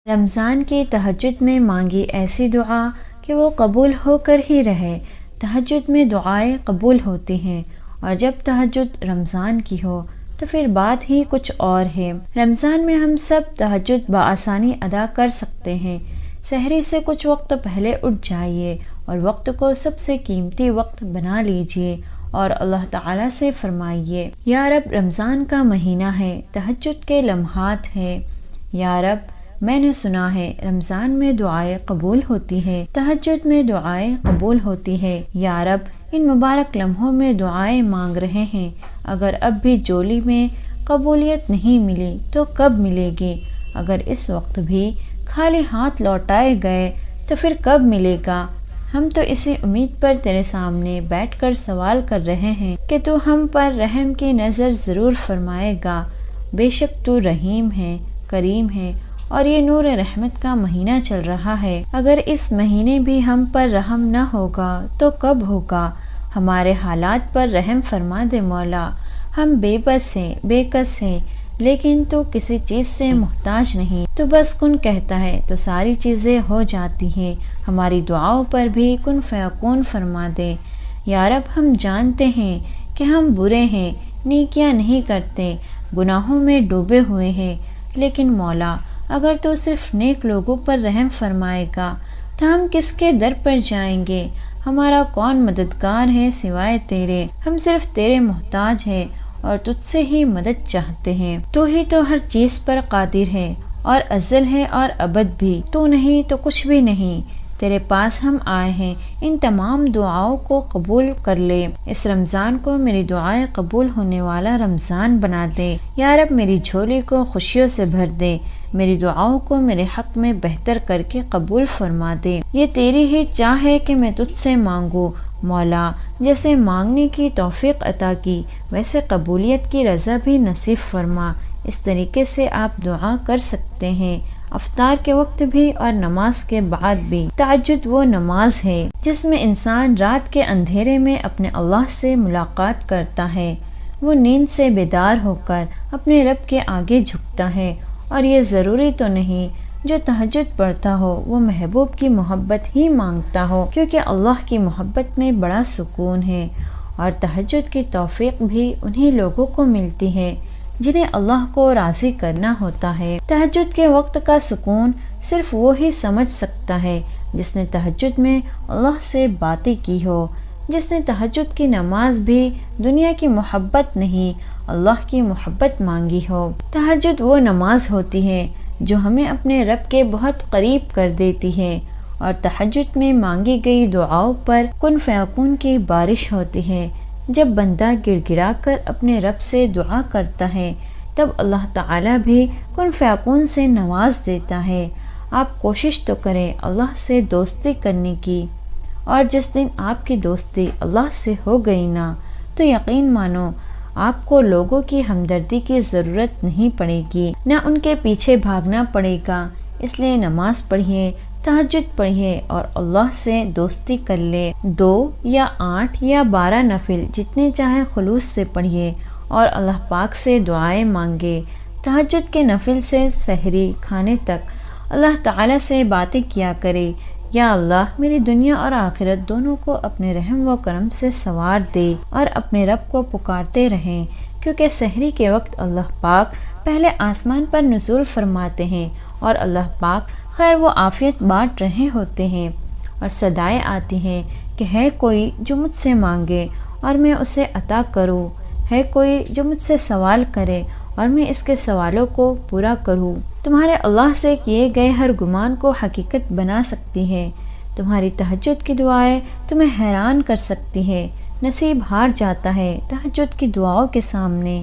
رمضان کی تہجد میں مانگی ایسی دعا کہ وہ قبول ہو کر ہی رہے۔ تہجد میں دعائیں قبول ہوتی ہیں، اور جب تہجد رمضان کی ہو تو پھر بات ہی کچھ اور ہے۔ رمضان میں ہم سب تہجد بآسانی ادا کر سکتے ہیں۔ سحری سے کچھ وقت پہلے اٹھ جائیے اور وقت کو سب سے قیمتی وقت بنا لیجیے اور اللہ تعالیٰ سے فرمائیے، یا رب رمضان کا مہینہ ہے، تہجد کے لمحات ہیں، یا رب میں نے سنا ہے رمضان میں دعائیں قبول ہوتی ہے، تہجد میں دعائیں قبول ہوتی ہے، یا رب ان مبارک لمحوں میں دعائیں مانگ رہے ہیں، اگر اب بھی جولی میں قبولیت نہیں ملی تو کب ملے گی؟ اگر اس وقت بھی خالی ہاتھ لوٹائے گئے تو پھر کب ملے گا؟ ہم تو اسی امید پر تیرے سامنے بیٹھ کر سوال کر رہے ہیں کہ تو ہم پر رحم کی نظر ضرور فرمائے گا۔ بے شک تو رحیم ہے، کریم ہے، اور یہ نور رحمت کا مہینہ چل رہا ہے۔ اگر اس مہینے بھی ہم پر رحم نہ ہوگا تو کب ہوگا؟ ہمارے حالات پر رحم فرما دے مولا۔ ہم بے بس ہیں، بے کس ہیں، لیکن تو کسی چیز سے محتاج نہیں، تو بس کن کہتا ہے تو ساری چیزیں ہو جاتی ہیں۔ ہماری دعاؤں پر بھی کن فیکون فرما دے۔ یا رب ہم جانتے ہیں کہ ہم برے ہیں، نیکیاں نہیں کرتے، گناہوں میں ڈوبے ہوئے ہیں، لیکن مولا اگر تو صرف نیک لوگوں پر رحم فرمائے گا تو ہم کس کے در پر جائیں گے؟ ہمارا کون مددگار ہے سوائے تیرے؟ ہم صرف تیرے محتاج ہیں اور تجھ سے ہی مدد چاہتے ہیں۔ تو ہی تو ہر چیز پر قادر ہے اور ازل ہے اور ابد بھی، تو نہیں تو کچھ بھی نہیں۔ تیرے پاس ہم آئے ہیں، ان تمام دعاؤں کو قبول کر لے۔ اس رمضان کو میری دعائیں قبول ہونے والا رمضان بنا دے۔ یا رب میری جھولی کو خوشیوں سے بھر دے، میری دعاؤں کو میرے حق میں بہتر کر کے قبول فرما دے۔ یہ تیری ہی چاہ ہے کہ میں تجھ سے مانگوں مولا، جیسے مانگنے کی توفیق عطا کی ویسے قبولیت کی رضا بھی نصیب فرما۔ اس طریقے سے آپ دعا کر سکتے ہیں افطار کے وقت بھی اور نماز کے بعد بھی۔ تہجد وہ نماز ہے جس میں انسان رات کے اندھیرے میں اپنے اللہ سے ملاقات کرتا ہے، وہ نیند سے بیدار ہو کر اپنے رب کے آگے جھکتا ہے، اور یہ ضروری تو نہیں جو تہجد پڑھتا ہو وہ محبوب کی محبت ہی مانگتا ہو، کیونکہ اللہ کی محبت میں بڑا سکون ہے، اور تہجد کی توفیق بھی انہی لوگوں کو ملتی ہے جنہیں اللہ کو راضی کرنا ہوتا ہے۔ تہجد کے وقت کا سکون صرف وہی سمجھ سکتا ہے جس نے تہجد میں اللہ سے باتیں کی ہو، جس نے تہجد کی نماز بھی دنیا کی محبت نہیں اللہ کی محبت مانگی ہو۔ تہجد وہ نماز ہوتی ہے جو ہمیں اپنے رب کے بہت قریب کر دیتی ہے، اور تہجد میں مانگی گئی دعاؤں پر کن فیکون کی بارش ہوتی ہے۔ جب بندہ گڑ گڑا کر اپنے رب سے دعا کرتا ہے تب اللہ تعالیٰ بھی کن فیکون سے نواز دیتا ہے۔ آپ کوشش تو کریں اللہ سے دوستی کرنے کی، اور جس دن آپ کی دوستی اللہ سے ہو گئی نا تو یقین مانو آپ کو لوگوں کی ہمدردی کی ضرورت نہیں پڑے گی، نہ ان کے پیچھے بھاگنا پڑے گا۔ اس لیے نماز پڑھیے، تہجد پڑھیے اور اللہ سے دوستی کر لے۔ 2 یا 8 یا 12 نفل جتنے چاہے خلوص سے پڑھیے اور اللہ پاک سے دعائیں مانگے۔ تہجد کے نفل سے سحری کھانے تک اللہ تعالیٰ سے باتیں کیا کرے، یا اللہ میری دنیا اور آخرت دونوں کو اپنے رحم و کرم سے سنوار دے، اور اپنے رب کو پکارتے رہیں، کیونکہ سحری کے وقت اللہ پاک پہلے آسمان پر نزول فرماتے ہیں اور اللہ پاک خیر و عافیت بانٹ رہے ہوتے ہیں، اور صدائیں آتی ہیں کہ ہے کوئی جو مجھ سے مانگے اور میں اسے عطا کروں، ہے کوئی جو مجھ سے سوال کرے اور میں اس کے سوالوں کو پورا کروں۔ تمہارے اللہ سے کیے گئے ہر گمان کو حقیقت بنا سکتی ہے، تمہاری تہجد کی دعائیں تمہیں حیران کر سکتی ہے، نصیب ہار جاتا ہے تہجد کی دعاؤں کے سامنے۔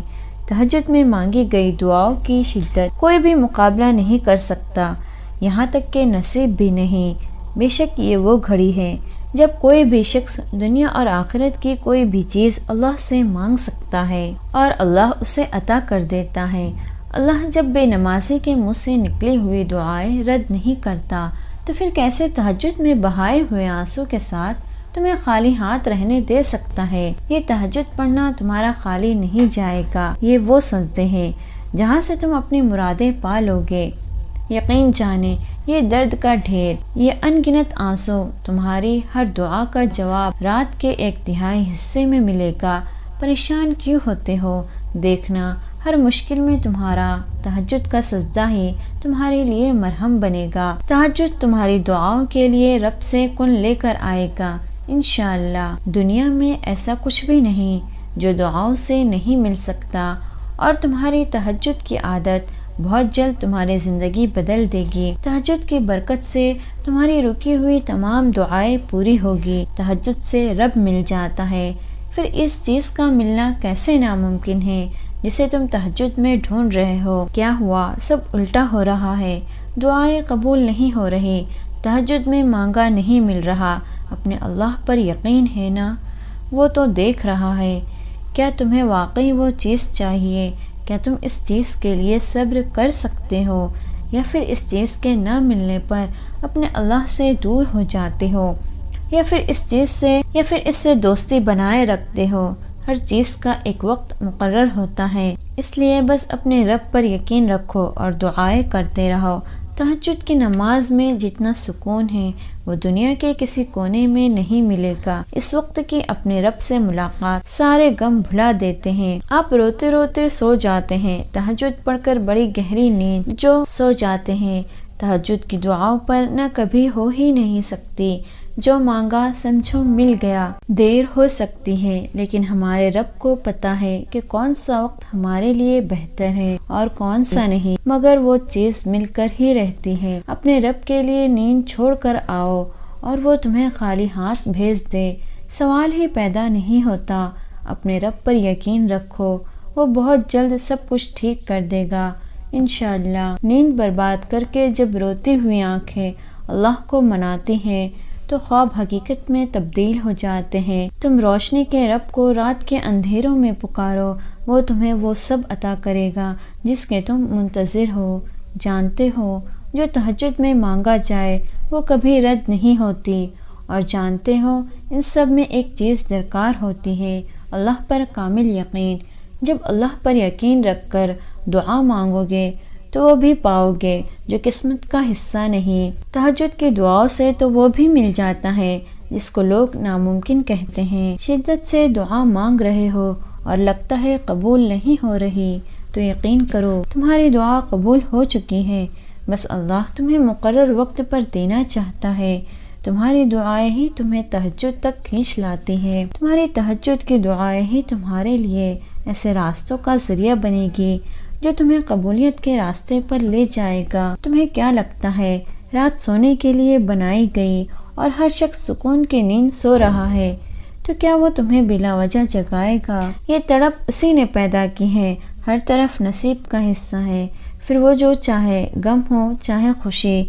تہجد میں مانگی گئی دعاؤں کی شدت کوئی بھی مقابلہ نہیں کر سکتا، یہاں تک کہ نصیب بھی نہیں۔ بے شک یہ وہ گھڑی ہے جب کوئی بھی شخص دنیا اور آخرت کی کوئی بھی چیز اللہ سے مانگ سکتا ہے اور اللہ اسے عطا کر دیتا ہے۔ اللہ جب بے نمازی کے منہ سے نکلی ہوئی دعائیں رد نہیں کرتا تو پھر کیسے تہجد میں بہائے ہوئے آنسو کے ساتھ تمہیں خالی ہاتھ رہنے دے سکتا ہے؟ یہ تہجد پڑھنا تمہارا خالی نہیں جائے گا، یہ وہ سجدے ہیں جہاں سے تم اپنی مرادیں پا لو گے۔ یقین جانے یہ درد کا ڈھیر، یہ ان گنت آنسو تمہاری ہر دعا کا جواب رات کے 1/3 حصے میں ملے گا۔ پریشان کیوں ہوتے ہو؟ دیکھنا ہر مشکل میں تمہارا تہجد کا سجدہ ہی تمہارے لیے مرہم بنے گا۔ تہجد تمہاری دعاؤں کے لیے رب سے کن لے کر آئے گا انشاءاللہ۔ دنیا میں ایسا کچھ بھی نہیں جو دعاؤں سے نہیں مل سکتا، اور تمہاری تہجد کی عادت بہت جلد تمہاری زندگی بدل دے گی۔ تہجد کی برکت سے تمہاری رکی ہوئی تمام دعائیں پوری ہوگی۔ تہجد سے رب مل جاتا ہے، پھر اس چیز کا ملنا کیسے ناممکن ہے جسے تم تہجد میں ڈھونڈ رہے ہو؟ کیا ہوا؟ سب الٹا ہو رہا ہے، دعائیں قبول نہیں ہو رہی، تہجد میں مانگا نہیں مل رہا۔ اپنے اللہ پر یقین ہے نا؟ وہ تو دیکھ رہا ہے۔ کیا تمہیں واقعی وہ چیز چاہیے؟ کیا تم اس چیز کے لیے صبر کر سکتے ہو، یا پھر اس چیز کے نہ ملنے پر اپنے اللہ سے دور ہو جاتے ہو، یا پھر اس سے دوستی بنائے رکھتے ہو؟ ہر چیز کا ایک وقت مقرر ہوتا ہے، اس لیے بس اپنے رب پر یقین رکھو اور دعائیں کرتے رہو۔ تہجد کی نماز میں جتنا سکون ہے وہ دنیا کے کسی کونے میں نہیں ملے گا۔ اس وقت کی اپنے رب سے ملاقات سارے غم بھلا دیتے ہیں۔ آپ روتے روتے سو جاتے ہیں، تہجد پڑھ کر بڑی گہری نیند جو سو جاتے ہیں۔ تہجد کی دعاؤں پر نہ کبھی ہو ہی نہیں سکتی، جو مانگا سمجھو مل گیا۔ دیر ہو سکتی ہے لیکن ہمارے رب کو پتا ہے کہ کون سا وقت ہمارے لیے بہتر ہے اور کون سا نہیں، مگر وہ چیز مل کر ہی رہتی ہے۔ اپنے رب کے لیے نیند چھوڑ کر آؤ اور وہ تمہیں خالی ہاتھ بھیج دے، سوال ہی پیدا نہیں ہوتا۔ اپنے رب پر یقین رکھو، وہ بہت جلد سب کچھ ٹھیک کر دے گا انشاءاللہ۔ نیند برباد کر کے جب روتی ہوئی آنکھیں اللہ کو مناتی ہیں تو خواب حقیقت میں تبدیل ہو جاتے ہیں۔ تم روشنی کے رب کو رات کے اندھیروں میں پکارو، وہ تمہیں وہ سب عطا کرے گا جس کے تم منتظر ہو۔ جانتے ہو جو تہجد میں مانگا جائے وہ کبھی رد نہیں ہوتی، اور جانتے ہو ان سب میں ایک چیز درکار ہوتی ہے، اللہ پر کامل یقین۔ جب اللہ پر یقین رکھ کر دعا مانگو گے تو وہ بھی پاؤ گے جو قسمت کا حصہ نہیں۔ تہجد کی دعاؤں سے تو وہ بھی مل جاتا ہے جس کو لوگ ناممکن کہتے ہیں۔ شدت سے دعا مانگ رہے ہو اور لگتا ہے قبول نہیں ہو رہی تو یقین کرو تمہاری دعا قبول ہو چکی ہے، بس اللہ تمہیں مقرر وقت پر دینا چاہتا ہے۔ تمہاری دعائیں ہی تمہیں تہجد تک کھینچ لاتی ہیں۔ تمہاری تہجد کی دعائیں ہی تمہارے لیے ایسے راستوں کا ذریعہ بنے گی جو تمہیں قبولیت کے راستے پر لے جائے گا۔ تمہیں کیا لگتا ہے رات سونے کے لیے بنائی گئی اور ہر شخص سکون کی نیند سو رہا ہے، تو کیا وہ تمہیں بلا وجہ جگائے گا؟ یہ تڑپ اسی نے پیدا کی ہے، ہر طرف نصیب کا حصہ ہے، پھر وہ جو چاہے غم ہو چاہے خوشی۔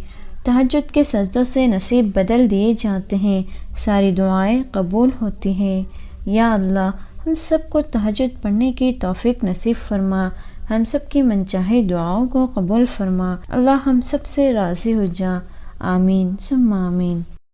تہجد کے سجدوں سے نصیب بدل دیے جاتے ہیں، ساری دعائیں قبول ہوتی ہیں۔ یا اللہ ہم سب کو تہجد پڑھنے کی توفیق نصیب فرما، ہم سب کی منچاہی دعاؤں کو قبول فرما، اللہ ہم سب سے راضی ہو جا، آمین ثم آمین۔